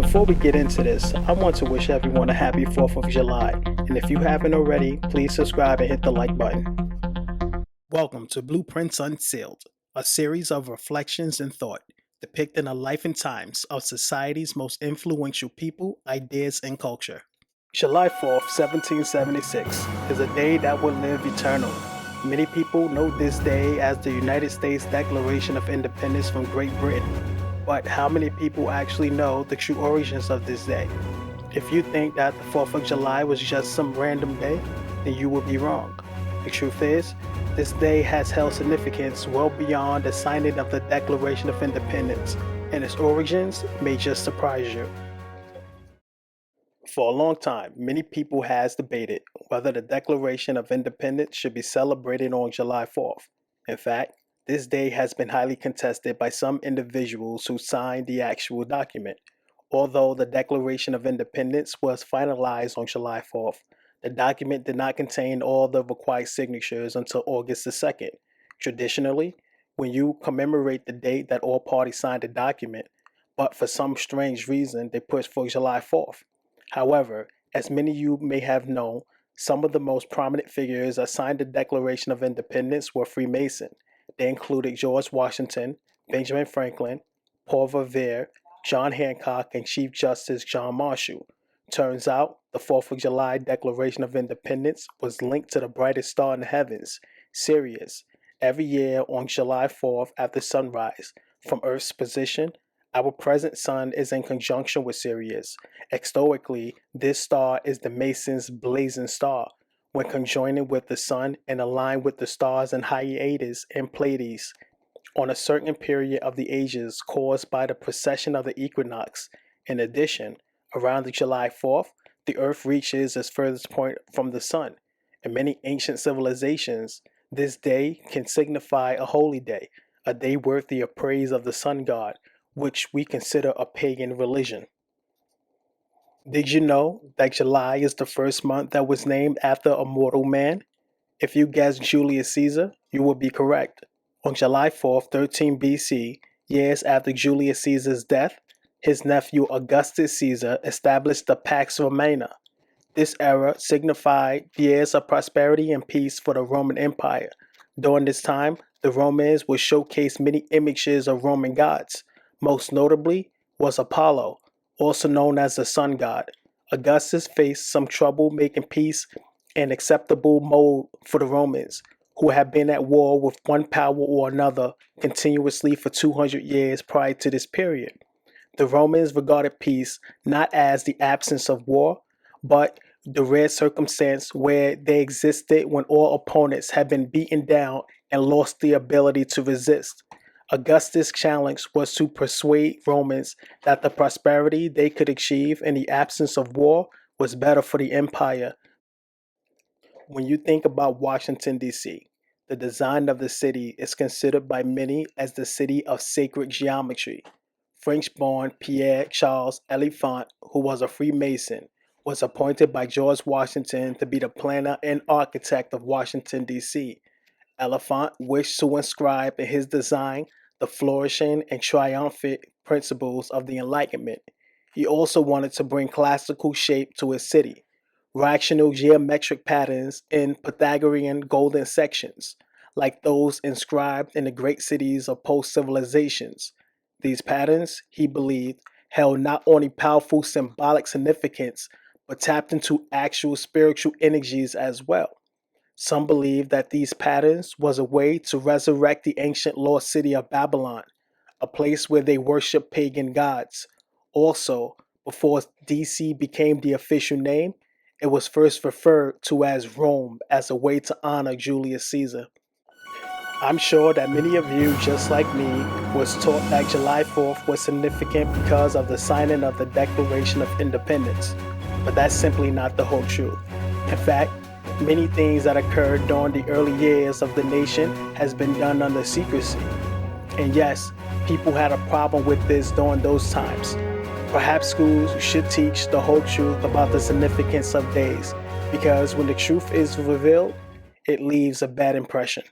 Before we get into this, I want to wish everyone a happy 4th of July. And if you haven't already, please subscribe and hit the like button. Welcome to Blueprints Unsealed, a series of reflections and thought depicting the life and times of society's most influential people, ideas, and culture. July 4th, 1776 is a day that will live eternally. Many people know this day as the United States Declaration of Independence from Great Britain. But how many people actually know the true origins of this day? If you think that the 4th of July was just some random day, then you would be wrong. The truth is, this day has held significance well beyond the signing of the Declaration of Independence, and its origins may just surprise you. For a long time, many people has debated whether the Declaration of Independence should be celebrated on July 4th. In fact, this day has been highly contested by some individuals who signed the actual document. Although the Declaration of Independence was finalized on July 4th, the document did not contain all the required signatures until August the 2nd. Traditionally, when you commemorate the date that all parties signed the document, but for some strange reason they pushed for July 4th. However, as many of you may have known, some of the most prominent figures that signed the Declaration of Independence were Freemason. They included George Washington, Benjamin Franklin, Paul Revere, John Hancock, and Chief Justice John Marshall. Turns out, the 4th of July Declaration of Independence was linked to the brightest star in the heavens, Sirius. Every year on July 4th after sunrise, from Earth's position, our present sun is in conjunction with Sirius. Historically, this star is the Mason's blazing star. When conjoining with the sun and aligned with the stars in Hyades and Pleiades, on a certain period of the ages caused by the precession of the equinox. In addition, around the July 4th, the Earth reaches its furthest point from the sun. In many ancient civilizations, this day can signify a holy day, a day worthy of praise of the sun god, which we consider a pagan religion. Did you know that July is the first month that was named after a mortal man? If you guessed Julius Caesar, you would be correct. On July 4th, 13 BC, years after Julius Caesar's death, his nephew Augustus Caesar established the Pax Romana. This era signified years of prosperity and peace for the Roman Empire. During this time, the Romans would showcase many images of Roman gods. Most notably was Apollo, also known as the sun god. Augustus faced some trouble making peace an acceptable mode for the Romans, who had been at war with one power or another continuously for 200 years prior to this period. The Romans regarded peace not as the absence of war, but the rare circumstance where they existed when all opponents had been beaten down and lost the ability to resist. Augustus' challenge was to persuade Romans that the prosperity they could achieve in the absence of war was better for the empire. When you think about Washington, D.C., the design of the city is considered by many as the city of sacred geometry. French-born Pierre Charles Oliphant, who was a Freemason, was appointed by George Washington to be the planner and architect of Washington, D.C. Oliphant wished to inscribe in his design the flourishing and triumphant principles of the Enlightenment. He also wanted to bring classical shape to his city, rational geometric patterns in Pythagorean golden sections, like those inscribed in the great cities of post-civilizations. These patterns, he believed, held not only powerful symbolic significance, but tapped into actual spiritual energies as well. Some believe that these patterns was a way to resurrect the ancient lost city of Babylon, a place where they worshiped pagan gods. Also, before DC became the official name, it was first referred to as Rome as a way to honor Julius Caesar. I'm sure that many of you, just like me, was taught that July 4th was significant because of the signing of the Declaration of Independence, but that's simply not the whole truth. In fact, many things that occurred during the early years of the nation has been done under secrecy. And yes, people had a problem with this during those times. Perhaps schools should teach the whole truth about the significance of days, because when the truth is revealed, it leaves a bad impression.